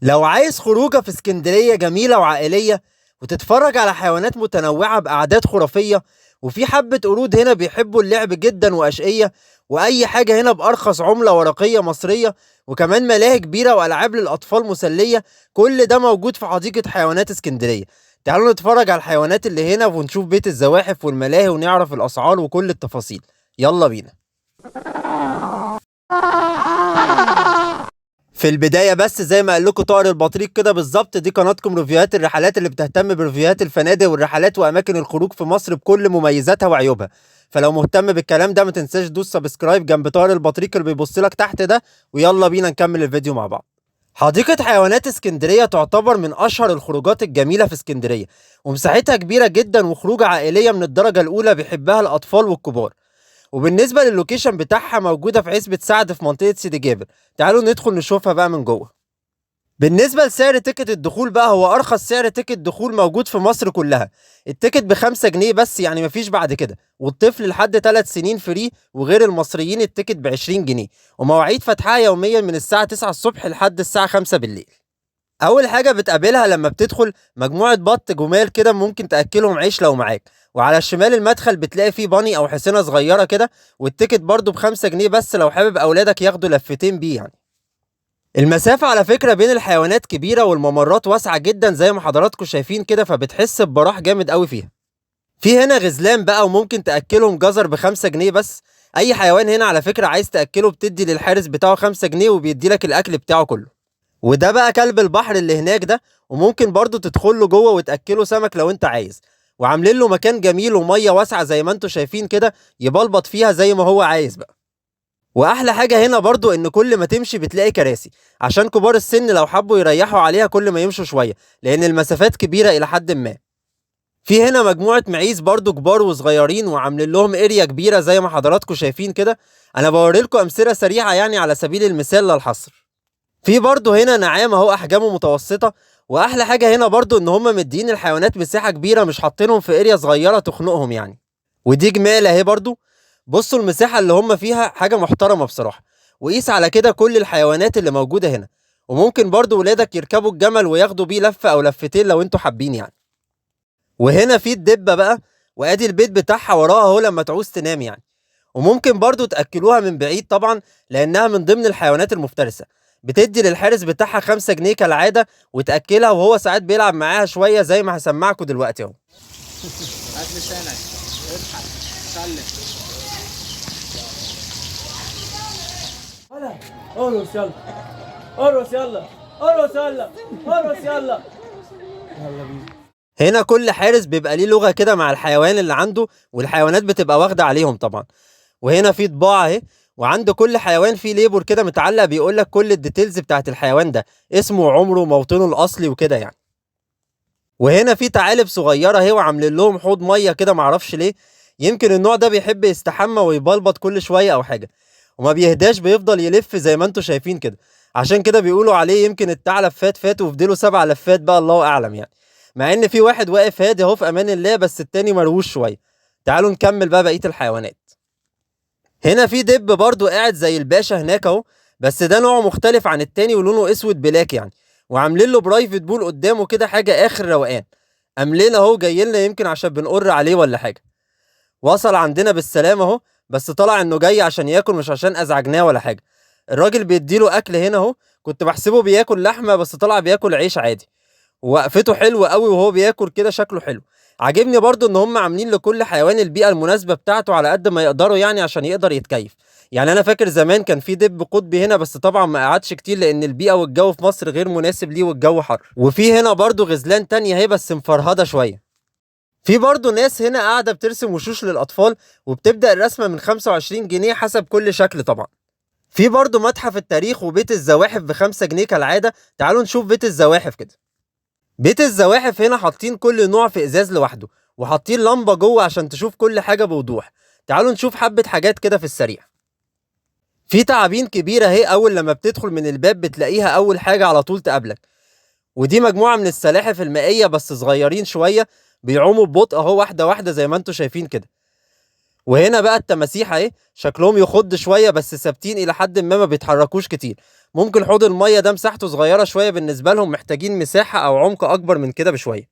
لو عايز خروجه في اسكندرية جميلة وعائلية وتتفرج على حيوانات متنوعة بأعداد خرافية، وفي حبة قرود هنا بيحبوا اللعب جدا وأشقية، وأي حاجة هنا بأرخص عملة ورقية مصرية، وكمان ملاهي كبيرة وألعاب للأطفال مسلية. كل ده موجود في حديقة حيوانات اسكندرية. تعالوا نتفرج على الحيوانات اللي هنا ونشوف بيت الزواحف والملاهي ونعرف الأسعار وكل التفاصيل. يلا بينا. في البداية بس زي ما قال لكم طائر البطريق كده بالظبط، دي قناتكم ريفيوهات الرحلات اللي بتهتم بريفيوهات الفنادق والرحلات وأماكن الخروج في مصر بكل مميزاتها وعيوبها. فلو مهتم بالكلام ده ما تنساش دوس سبسكرايب جنب طائر البطريق اللي بيبص لك تحت ده، ويلا بينا نكمل الفيديو مع بعض. حديقة حيوانات اسكندرية تعتبر من أشهر الخروجات الجميلة في اسكندرية، ومساحتها كبيرة جدا وخروجة عائلية من الدرجة الأولى بيحبها الأطفال والكبار. وبالنسبة للوكيشن بتاعها موجودة في عزبة سعد في منطقة سيدي جابر. تعالوا ندخل نشوفها بقى من جوه. بالنسبة لسعر تيكت الدخول بقى، هو أرخص سعر تيكت دخول موجود في مصر كلها. التيكت ب5 جنيه بس، يعني مفيش بعد كده، والطفل لحد 3 سنين فري، وغير المصريين التيكت ب20 جنيه. ومواعيد فتحها يوميا من الساعة 9 الصبح لحد الساعة 5 بالليل. اول حاجه بتقابلها لما بتدخل مجموعه بط جمال كده، ممكن تاكلهم عيش لو معاك. وعلى الشمال المدخل بتلاقي فيه باني او حصينه صغيره كده، والتيكت برضو ب5 جنيه بس لو حابب اولادك ياخدوا لفتين بيه يعني. المسافه على فكره بين الحيوانات كبيره، والممرات واسعه جدا زي ما حضراتكم شايفين كده، فبتحس ببراح جامد قوي فيها. في هنا غزلان بقى، وممكن تاكلهم جزر ب5 جنيه بس. اي حيوان هنا على فكره عايز تاكله بتدي للحارس بتاعه 5 جنيه وبيدي لك الاكل بتاعه كله. وده بقى كلب البحر اللي هناك ده، وممكن برضو تدخل له جوه وتاكله سمك لو انت عايز. وعاملين له مكان جميل وميه واسعه زي ما انتم شايفين كده، يبلبط فيها زي ما هو عايز بقى. واحلى حاجه هنا برضو ان كل ما تمشي بتلاقي كراسي عشان كبار السن لو حبوا يريحوا عليها كل ما يمشوا شويه، لان المسافات كبيره الى حد ما. في هنا مجموعه معيز برضو كبار وصغيرين، وعاملين لهم اريا كبيره زي ما حضراتكم شايفين كده. انا بوري لكم امثله سريعه يعني على سبيل المثال للحصر. في برضه هنا نعام اهو احجامه متوسطه. واحلى حاجه هنا برضه ان هم مدين الحيوانات مساحه كبيره، مش حاطينهم في اريا صغيره تخنقهم يعني. ودي جمال اهي برضه. بصوا المساحه اللي هم فيها حاجه محترمه بصراحه. وقيس على كده كل الحيوانات اللي موجوده هنا. وممكن برضه ولادك يركبوا الجمل وياخدوا بيه لفه او لفتين لو انتوا حابين يعني. وهنا في الدبه بقى، وادي البيت بتاعها وراها اهو لما تعوز تنام يعني. وممكن برضو تأكلوها من بعيد طبعا، لأنها من ضمن الحيوانات المفترسة. بتدي للحارس بتاعها 5 جنيه كالعادة، وتأكلها وهو ساعات بيلعب معاها شوية زي ما هسمعكم دلوقتي اهو. هات لسانك، اضحك، سلم. هلا ارقص يلا، ارقص يلا، ارقص يلا، ارقص يلا. يلا بينا. هنا كل حارس بيبقى ليه لغة كده مع الحيوان اللي عنده، والحيوانات بتبقى واخدة عليهم طبعا. وهنا في طباعة اهي، وعند كل حيوان في ليبر كده متعلق بيقول لك كل الديتيلز بتاعت الحيوان ده، اسمه وعمره وموطنه الأصلي وكده يعني. وهنا في ثعالب صغيره اهي، وعاملين لهم حوض ميه كده معرفش ليه. يمكن النوع ده بيحب يستحمى ويبلبط كل شويه او حاجه، وما بيهداش، بيفضل يلف زي ما انتم شايفين كده. عشان كده بيقولوا عليه يمكن الثعلب فات وفضلوا 7 لفات بقى، الله اعلم يعني. مع ان في واحد واقف هادي اهو في امان الله، بس التاني مروش شويه. تعالوا نكمل بقى بقيه الحيوانات. هنا في دب برضو قاعد زي الباشا هناك اهو، بس ده نوع مختلف عن التاني ولونه اسود بلاك يعني. وعاملين له برايفت بول قدامه كده، حاجه اخر روقان. قاملين اهو جاي لنا، يمكن عشان بنقر عليه ولا حاجه. وصل عندنا بالسلامه اهو، بس طلع انه جاي عشان ياكل مش عشان ازعجناه ولا حاجه. الراجل بيديله اكل هنا اهو. كنت بحسبه بياكل لحمه، بس طلع بياكل عيش عادي. ووقفته حلوه قوي وهو بياكل كده، شكله حلو. عاجبني برضو ان هم عاملين لكل حيوان البيئه المناسبه بتاعته على قد ما يقدروا يعني، عشان يقدر يتكيف. يعني انا فاكر زمان كان في دب قطبي هنا، بس طبعا ما قعدش كتير لان البيئه والجو في مصر غير مناسب ليه والجو حر. وفي هنا برضو غزلان تانية اهي بس مفرهده شويه. في برضو ناس هنا قاعده بترسم وشوش للاطفال، وبتبدا الرسمه من 25 جنيه حسب كل شكل طبعا. في برضو متحف التاريخ وبيت الزواحف ب5 جنيه كالعاده. تعالوا نشوف بيت الزواحف كده. بيت الزواحف هنا حاطين كل نوع في ازاز لوحده، وحاطين لمبه جوه عشان تشوف كل حاجه بوضوح. تعالوا نشوف حبه حاجات كده في السريع. في تعابين كبيره اهي، اول لما بتدخل من الباب بتلاقيها اول حاجه على طول تقابلك. ودي مجموعه من السلاحف المائيه بس صغيرين شويه، بيعوموا ببطء اهو واحده واحده زي ما انتم شايفين كده. وهنا بقى التماسيح اهي شكلهم يخض شويه، بس ثابتين الى حد ما بيتحركوش كتير. ممكن حوض الميه ده مساحته صغيره شويه بالنسبه لهم، محتاجين مساحه او عمق اكبر من كده بشويه.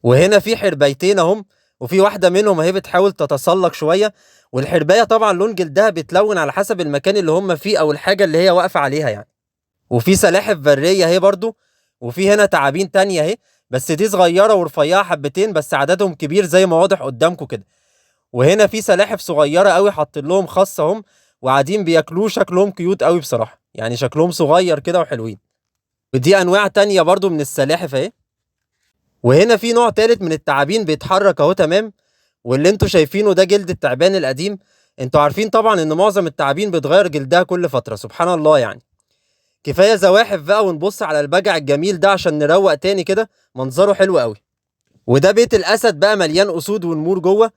وهنا في حربايتين اهم، وفي واحده منهم اهي بتحاول تتسلق شويه، والحربايه طبعا لون جلدها بيتلون على حسب المكان اللي هم فيه او الحاجه اللي هي واقفه عليها يعني. وفي سلاحف بريه اهي برضو، وفي هنا تعابين تانية اهي، بس دي صغيره ورفيعه حبتين، بس عددهم كبير زي ما واضح قدامكم كده. وهنا في سلاحف صغيره قوي حاطين لهم خاص اهم، وقاعدين بياكلوه، شكلهم كيوت قوي بصراحه، يعني شكلهم صغير كده وحلوين. ودي انواع تانية برضو من السلاحف اهي. وهنا في نوع تالت من التعابين بيتحرك اهو تمام، واللي انتوا شايفينه ده جلد التعبان القديم. انتوا عارفين طبعا ان معظم التعابين بتغير جلدها كل فتره، سبحان الله يعني. كفايه زواحف بقى، ونبص على البجع الجميل ده عشان نروق تاني كده، منظره حلو قوي. وده بيت الاسد بقى، مليان اسود ونمور جوه،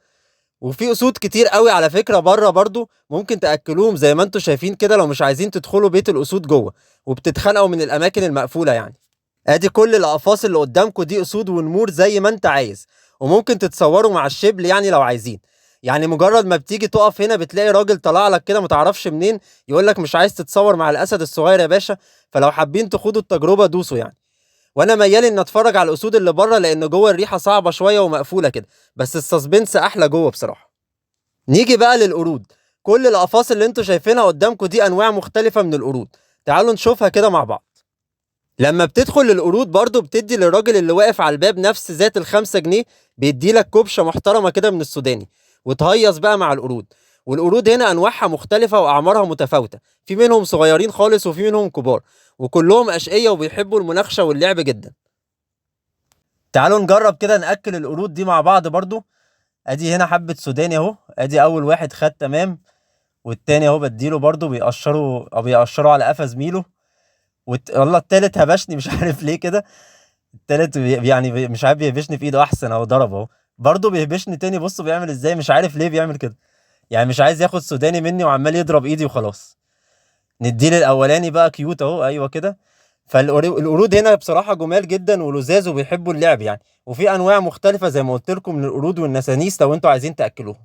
وفي اسود كتير قوي على فكره بره برضو، ممكن تاكلوهم زي ما انتوا شايفين كده لو مش عايزين تدخلوا بيت الاسود جوه، وبتتخانقوا من الاماكن المقفوله يعني. ادي كل الاقفاص اللي قدامكم دي اسود ونمور زي ما انت عايز، وممكن تتصوروا مع الشبل يعني لو عايزين. يعني مجرد ما بتيجي تقف هنا بتلاقي راجل طلع لك كده متعرفش منين، يقول لك مش عايز تتصور مع الاسد الصغير يا باشا؟ فلو حابين تخوضوا التجربه دوسوا يعني. وانا ميال ان اتفرج على الاسود اللي بره، لان جوه الريحه صعبه شويه ومقفوله كده، بس السسبنس احلى جوه بصراحه. نيجي بقى للقرود. كل الاقفاص اللي انتوا شايفينها قدامكم دي انواع مختلفه من القرود، تعالوا نشوفها كده مع بعض. لما بتدخل للقرود برضو بتدي للراجل اللي واقف على الباب نفس ذات ال5 جنيه، بيدي لك كبشه محترمه كده من السوداني، وتهيص بقى مع القرود. والقرود هنا انواعها مختلفه واعمارها متفاوته، في منهم صغيرين خالص وفي منهم كبار، وكلهم اشقيه وبيحبوا المناقشه واللعب جدا. تعالوا نجرب كده ناكل القرود دي مع بعض برضو. ادي هنا حبه سوداني اهو، ادي اول واحد خد تمام، والتاني اهو بديله برضو، بيقشروا على قفا زميله. والله التالت هبشني مش عارف ليه كده. التالت يعني مش عارف بيهبشني في ايده، احسن اهو ضرب اهو. برضه بيهبشني تاني، بصوا بيعمل ازاي، مش عارف ليه بيعمل كده. يعني مش عايز ياخد سوداني مني وعمال يضرب ايدي وخلاص. نديله الاولاني بقى كيوت اهو، ايوه كده. فالقرود هنا بصراحه جمال جدا ولذاذ وبيحبوا اللعب يعني، وفي انواع مختلفه زي ما قلت لكم من القرود والنسانيس لو انتوا عايزين تاكلوهم.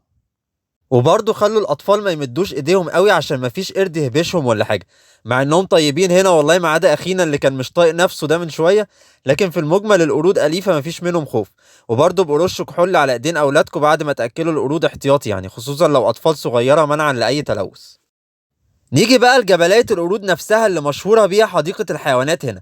وبرضه خلوا الاطفال ما يمدوش ايديهم قوي عشان ما فيش قرد يهبشهم ولا حاجه، مع انهم طيبين هنا والله، ما عدا اخينا اللي كان مش طايق نفسه ده من شويه. لكن في المجمل القرود اليفه، ما فيش منهم خوف. وبرضه برشوا كحول على ايدين اولادكم بعد ما تاكلوا القرود احتياطي يعني، خصوصا لو اطفال صغيره، منعا لاي تلوث. نيجي بقى لجبلية القرود نفسها اللي مشهوره بيها حديقه الحيوانات هنا.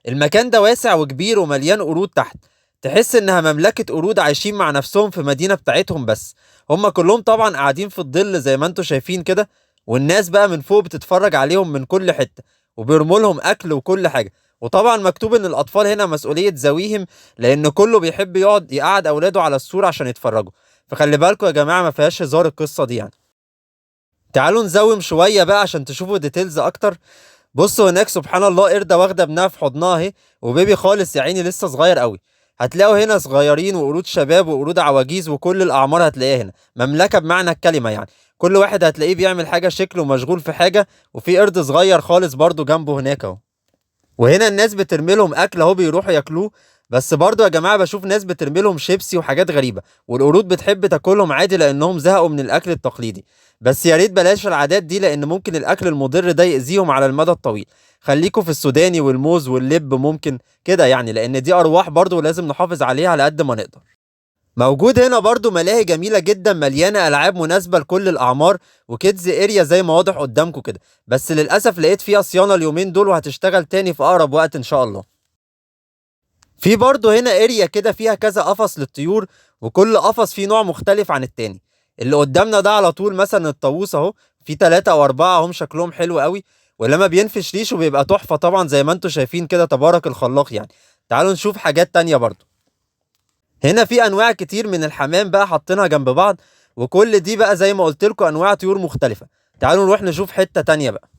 المكان ده واسع وكبير ومليان قرود تحت، تحس انها مملكة قرود عايشين مع نفسهم في مدينة بتاعتهم، بس هم كلهم طبعا قاعدين في الظل زي ما انتوا شايفين كده، والناس بقى من فوق بتتفرج عليهم من كل حتة، وبيرموا لهم اكل وكل حاجة. وطبعا مكتوب ان الاطفال هنا مسؤولية ذويهم، لان كله بيحب يقعد اولاده على السور عشان يتفرجوا. فخلي بالكم يا جماعة، ما فيهاش هزار القصة دي يعني. تعالوا نزوم شوية بقى عشان تشوفوا ديتيلز اكتر. بصوا هناك سبحان الله، قردة واخدة ابنها في حضنها اهي، وبيبي خالص يا عيني لسه صغير قوي. هتلاقوا هنا صغيرين وقرود شباب وقرود عواجيز، وكل الاعمار هتلاقيها هنا، مملكة بمعنى الكلمة يعني. كل واحد هتلاقيه بيعمل حاجة شكل ومشغول في حاجة، وفي قرد صغير خالص برضو جنبه هناك اهو. وهنا الناس بترمي لهم اكل اهو، بيروحوا ياكلوه. بس برضو يا جماعة بشوف ناس بترمي لهم شيبسي وحاجات غريبة، والقرود بتحب تاكلهم عادي لانهم زهقوا من الاكل التقليدي. بس يا ريت بلاش العادات دي، لان ممكن الاكل المضر ده يأذيهم على المدى الطويل. خليكوا في السوداني والموز واللب ممكن كده يعني، لان دي ارواح برضو ولازم نحافظ عليها على قد ما نقدر. موجود هنا برضو ملاهي جميلة جدا، مليانة ألعاب مناسبة لكل الأعمار، وكيدز اريا زي ما واضح قدامكم كده. بس للأسف لقيت فيها صيانة اليومين دول، وهتشتغل تاني في أقرب وقت إن شاء الله. في برضو هنا اريا كده فيها كذا قفص للطيور، وكل قفص فيه نوع مختلف عن التاني. اللي قدامنا ده على طول مثلا الطاووس اهو، في 3 أو 4 هم شكلهم حلو قوي، ولما بينفش ريشه بيبقى تحفة طبعا زي ما انتوا شايفين كده، تبارك الخلاق يعني. تعالوا نشوف حاجات تانية برضو. هنا في انواع كتير من الحمام بقى حاطينها جنب بعض، وكل دي بقى زي ما قلت لكم انواع طيور مختلفة. تعالوا نروح نشوف حتة تانية بقى.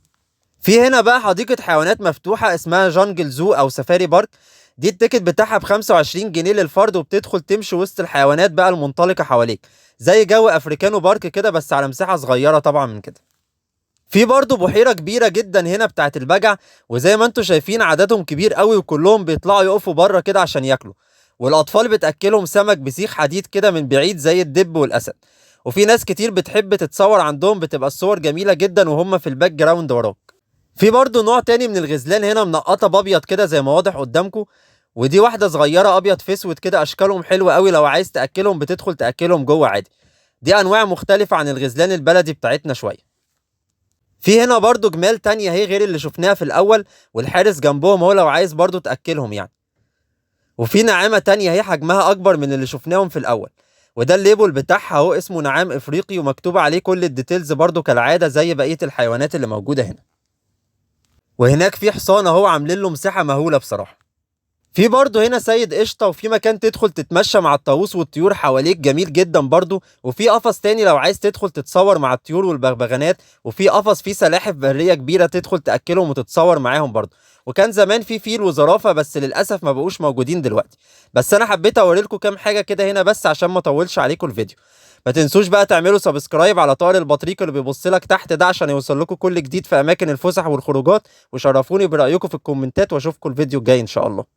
في هنا بقى حديقة حيوانات مفتوحة اسمها جانجل زو او سفاري بارك. دي التيكت بتاعها ب25 جنيه للفرد، وبتدخل تمشي وسط الحيوانات بقى المنطلقة حواليك، زي جو افريكانو بارك كده بس على مساحة صغيرة طبعا من كده. في برضه بحيرة كبيرة جدا هنا بتاعت البجع، وزي ما انتوا شايفين عددهم كبير قوي، وكلهم بيطلعوا يقفوا بره كده عشان ياكلوا. والاطفال بتاكلهم سمك بسيخ حديد كده من بعيد زي الدب والاسد. وفي ناس كتير بتحب تتصور عندهم، بتبقى الصور جميلة جدا وهم في الباك جراوند وراك. في برضه نوع تاني من الغزلان هنا منقطة بأبيض كده زي ما واضح قدامكم، ودي واحدة صغيرة أبيض في أسود كده، أشكالهم حلوة قوي، لو عايز تأكلهم بتدخل تأكلهم جوه عادي. دي أنواع مختلفة عن الغزلان البلدي بتاعتنا شوية. في هنا برضو جمال تانية اهي غير اللي شفناها في الأول، والحارس جنبهم اهو لو عايز برضو تأكلهم يعني. وفي نعامة تانية اهي حجمها أكبر من اللي شفناهم في الأول، وده الليبل بتاعها اهو، اسمه نعام إفريقي، ومكتوب عليه كل الديتيلز برضو كالعادة زي بقية الحيوانات اللي موجودة هنا. وهناك في حصان اهو عاملين له مساحة مهولة بصراحة. في برضه هنا سيد قشطة، وفي مكان تدخل تتمشى مع الطاووس والطيور حواليك جميل جدا برضه، وفي قفص تاني لو عايز تدخل تتصور مع الطيور والبغبغانات، وفي قفص فيه سلاحف برية كبيرة تدخل تأكلهم وتتصور معاهم برضه. وكان زمان في فيل وزرافة بس للأسف ما بقوش موجودين دلوقتي. بس أنا حبيت أوريلكم كام حاجة كده هنا بس عشان ما أطولش عليكم الفيديو. ما تنسوش بقى تعملوا سبسكرايب على طائر البطريق اللي بيبص لك تحت ده عشان يوصل لكم كل جديد في أماكن الفسح والخروجات، وشرفوني برأيكم في الكومنتات، واشوفكم الفيديو الجاي إن شاء الله.